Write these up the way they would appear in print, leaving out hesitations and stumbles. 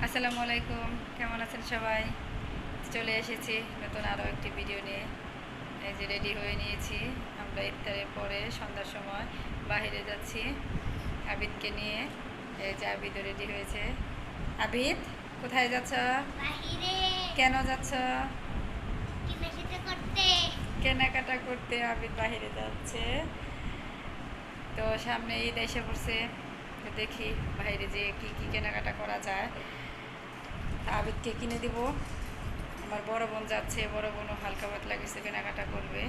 আসসালামু আলাইকুম, কেমন আছেন সবাই? চলে এসেছি নতুন আরও একটি ভিডিও নিয়ে। এই যে রেডি হয়ে নিয়েছি, আমরা ইফতারের পরে সন্ধ্যার সময় বাইরে যাচ্ছি আবিদকে নিয়ে। এই যে আবিদও রেডি হয়েছে। আবিদ, কোথায় যাচ্ছ? বাহিরে কেন যাচ্ছ? কেনাকাটা করতে। কেনাকাটা করতে আবিদ বাহিরে যাচ্ছে। তো সামনে ঈদ এসে পড়ছে, তো দেখি বাইরে যে কি কি কেনাকাটা করা যায়। আবিদকে কিনে দিব। আমার বড় বোন যাচ্ছে, বড় বোনও হালকা পাতলা কিছু কেনাকাটা করবে।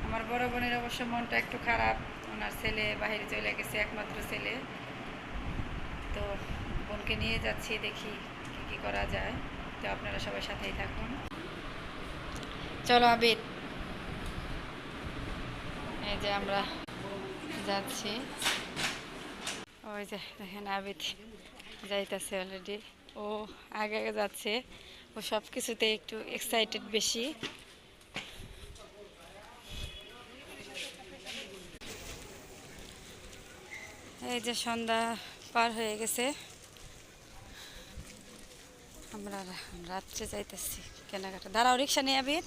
আমার বড় বোনের অবশ্য মনটা একটু খারাপ, ওনার ছেলে বাইরে চলে গেছে, একমাত্র ছেলে। তো বোনকে নিয়ে যাচ্ছি, দেখি কি কি করা যায়। তো আপনারা সবাই সাথেই থাকুন। চলো আবিদ, এই যে আমরা যাচ্ছি। ওই যে দেখেন আবিদ যাইতেছে অলরেডি, ও আগে আগে যাচ্ছে। ও সব কিছুতে একটু এক্সাইটেড বেশি। এই যে সন্ধ্যা পার হয়ে গেছে, আমরা রাত্রে যাইতেছি কেনাকাটা। দাঁড়াও, রিক্সা নিয়ে আবিদ।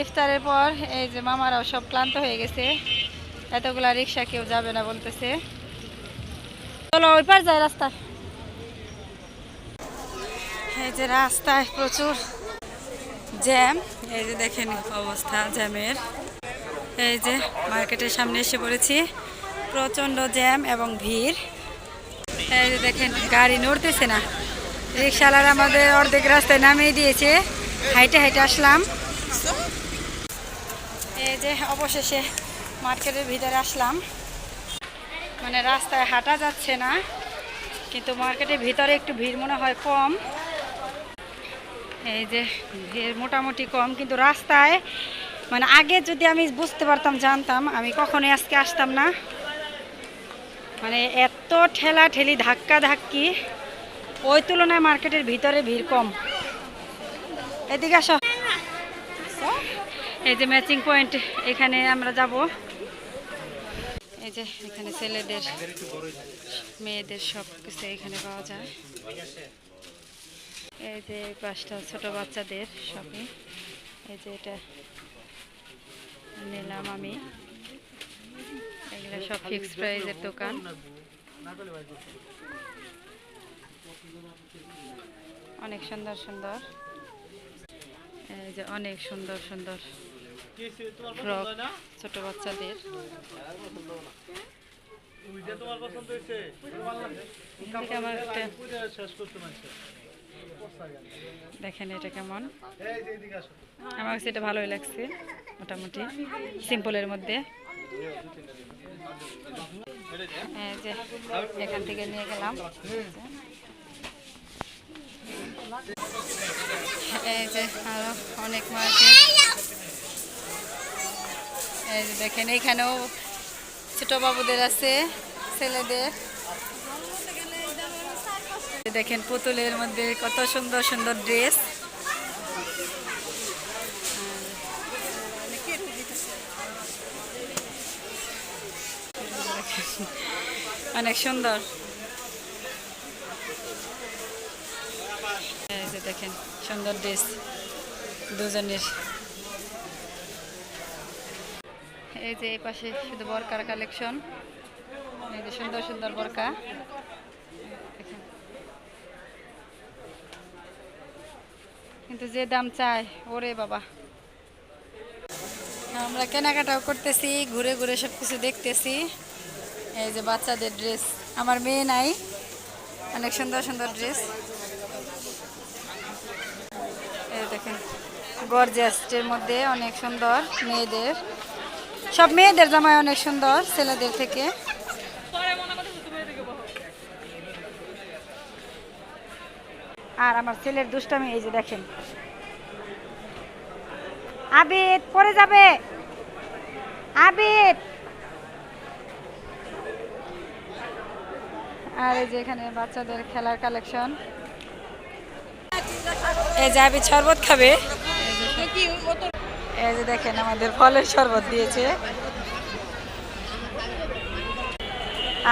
ইফতারের পর এই যে মামারাও সব ক্লান্ত হয়ে গেছে, এতগুলা রিক্সা কেউ যাবে না বলতেছে। চলো ওই পার যায় রাস্তায়। এই যে রাস্তায় প্রচুর জ্যাম, এই যে দেখেন অবস্থা জ্যামের। এই যে মার্কেটের সামনে এসে পড়েছি, প্রচণ্ড জ্যাম এবং ভিড়। এই যে দেখেন গাড়ি নড়তেছে না, রিক্সাওয়ালারা আমাদের অর্ধেক রাস্তায় নামিয়ে দিয়েছে, হাইটে হাইটে আসলাম। এই যে অবশেষে মার্কেটের ভিতরে আসলাম। মানে রাস্তায় হাঁটা যাচ্ছে না, কিন্তু মার্কেটের ভিতরে একটু ভিড় মনে হয় কম। এই যে ভিড় মোটামুটি কম, কিন্তু রাস্তায় মানে আগে যদি আমি বুঝতে পারতাম, জানতাম, আমি কখনোই আজকে আসতাম না। মানে এত ঠেলা ঠেলি ধাক্কা ধাক্কি, ওই তুলনায় মার্কেটের ভিতরে ভিড় কম। এদিকে আসো। এই যে ম্যাচিং পয়েন্ট, এখানে আমরা যাব। এই যে এখানে ছেলেদের মেয়েদের সব কিছু এখানে পাওয়া যায়। এই যে পাঁচটা ছোট বাচ্চাদের শপিং। এই যে এটা নিলাম আমি, এগুলো সব ফিক্সড প্রাইসের দোকান। অনেক সুন্দর সুন্দর, এই যে অনেক সুন্দর সুন্দর ফ্রক ছোট বাচ্চাদের। আমার একটা দেখেন এটা কেমন, আমার কাছে এটা ভালোই লাগছে, মোটামুটি সিম্পলের মধ্যে। এই যে এখান থেকে নিয়ে গেলাম। এই যে আরো অনেক মার্কেট। এই যে দেখেন এইখানেও ছোট বাবুদের আছে, ছেলেদের। দেখেন পুতুলের মধ্যে কত সুন্দর সুন্দর ড্রেস। অনেক সুন্দর। এই যে দেখেন সুন্দর ড্রেস দুজনের। এই যে এই পাশে শুধু বরকার কালেকশন, এই যে সুন্দর সুন্দর বরকা দেখেন। কিন্তু যে দাম চায়, ওরে বাবা। আমরা কেনাকাটাও করতেছি, ঘুরে ঘুরে সব কিছু দেখতেছি। এই যে বাচ্চাদের ড্রেস, আমার মেয়ে নাই, অনেক সুন্দর সুন্দর ড্রেস। এই দেখেন গর্জিয়াসের মধ্যে অনেক সুন্দর মেয়েদের, সব মেয়েদের জামাই অনেক সুন্দর ছেলেদের থেকে। আর আমার ছেলের দুষ্টামি, এই যে দেখেন আবিদ পড়ে যাবে, আবিদ। আর এই যে এখানে বাচ্চাদের খেলার কালেকশন। এই যে আবিদ শরবত খাবে, এই যে দেখেন আমাদের ফলের শরবত দিয়েছে,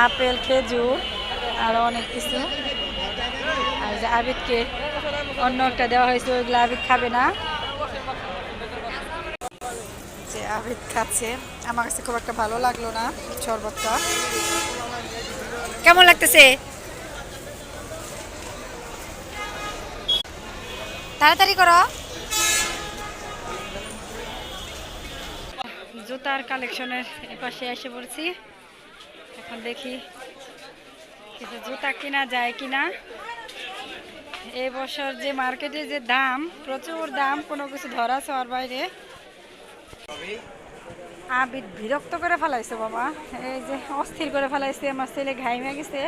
আপেল খেজুর আর অনেক কিছু। আর যে আবিদকে অন্য একটা দেওয়া হয়েছে, ওইগুলো আবিদ খাবে না। যে আবিদ খাচ্ছে, আমার কাছে খুব একটা ভালো লাগলো না শরবতটা। কেমন লাগতেছে? তাড়াতাড়ি করো। জুতার কালেকশনের এপাশে এসে পড়ছি। এখন দেখি কিছু জুতা কিনা যায় কিনা। এই বছর যে মার্কেটে যে দাম, প্রচুর দাম, কোনো কিছু ধরা ছোঁয়ার বাইরে। আবিদ বিরক্ত করে ফেলাইছে বাবা, এই যে অস্থির করে ফেলাইছে। আমার ছেলে ঘাইমে গেছে,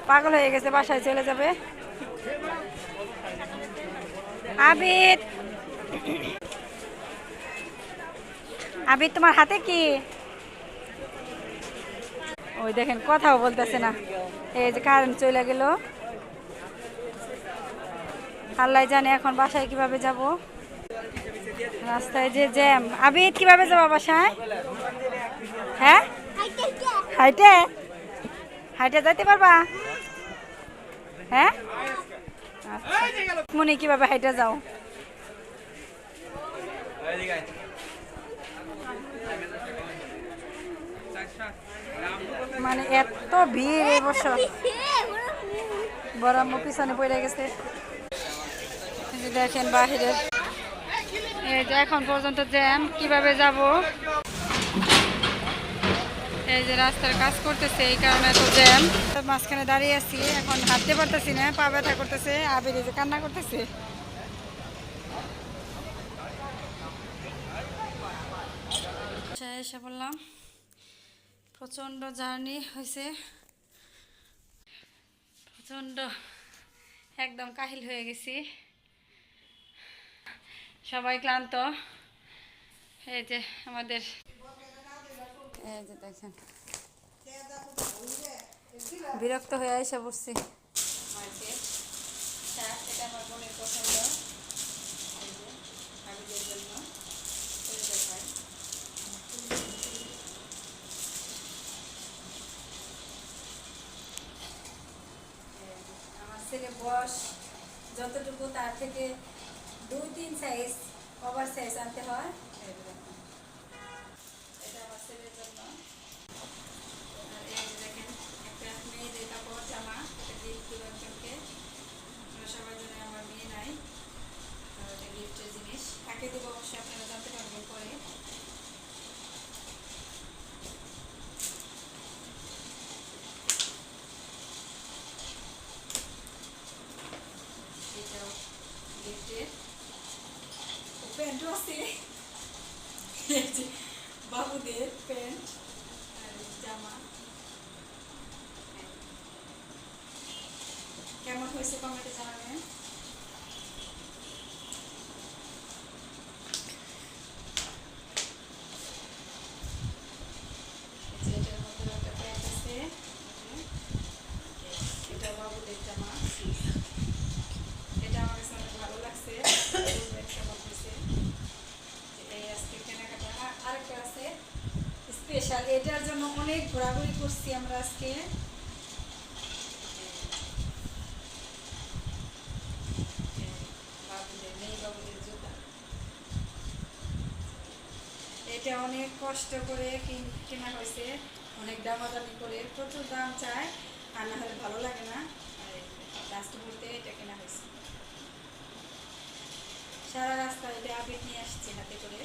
পাগল হয়ে গেছে, বাসায় চলে যাবে। আবিদ, আবিদ তোমার হাতে কি? ওই দেখেন কথাও বলতেছে না। এই যে কারেন্ট চলে গেল, আল্লাহ জানে এখন বাসায় কিভাবে যাব। রাস্তায় যে জ্যাম। আবিদ কিভাবে যাবো বাসায়? হ্যাঁ, হাইটে হাইটে যাইতে পারবা? হ্যাঁ, মনি কিভাবে হাইটে যাও? মানে এত ভিড় এই বছর, বড় আম্মু পিছনে পড়ে গেছে। দেখেন বাহিরের এই যে এখন পর্যন্ত জ্যাম, কিভাবে যাব? এই যে রাস্তার কাজ করতেছে, এই কারণে এত জ্যাম। মাঝখানে দাঁড়িয়ে আছি, এখন হাঁটতে পারতেছি না, পা ব্যথা করতেছে। আবির এই যে কান্না করতেছে। এসে বললাম, প্রচণ্ড জার্নি হয়েছে, প্রচণ্ড একদম কাহিল হয়ে গেছি, সবাই ক্লান্ত। এই যে আমাদের, এই যে দেখেন বিরক্ত হয়ে এসে পড়ছি। এটা আমার বোনের পছন্দ, আবিদের জন্য। আমার ছেলে বয়স যতটুকু, তার থেকে 2-3 সাইজ ওভার সাইজ আনতে হয়। এটা আমার ছেলের জন্য। আর এই যে দেখেন একটা মেয়েদের কাপড় জামা, এটা গিফট দেবো একজনকে। আপনারা সবাই জানেন আমার মেয়ে নাই, এটা গিফটের জিনিস। কাকে দেবো অবশ্যই আপনারা জানতে পারবেন পরে। এটাও গিফটের। প্যান্টও আছে, বাবুদের প্যান্ট আর জামা। কেমন হয়েছে কমেন্টে জানাবেন। এটার মধ্যে একটা প্যান্ট আছে, এটা বাবুদের জামা। এটা আমার কাছে অনেক ভালো লাগছে, এটাই আজকে কেনাকাটা। আরেকটা আছে স্পেশাল, এটার জন্য অনেক ঘোরাঘুরি করছি আমরা আজকে। বাবুদের জুতা, এটা অনেক কষ্ট করে কেনা হয়েছে, অনেক দামাদামি করে, প্রচুর দাম চায়, আর না হলে ভালো লাগে না। লাস্ট বলতে এটা কেনা হয়েছে। সারা রাস্তা এটা আবির নিয়ে আসছে হাতে করে।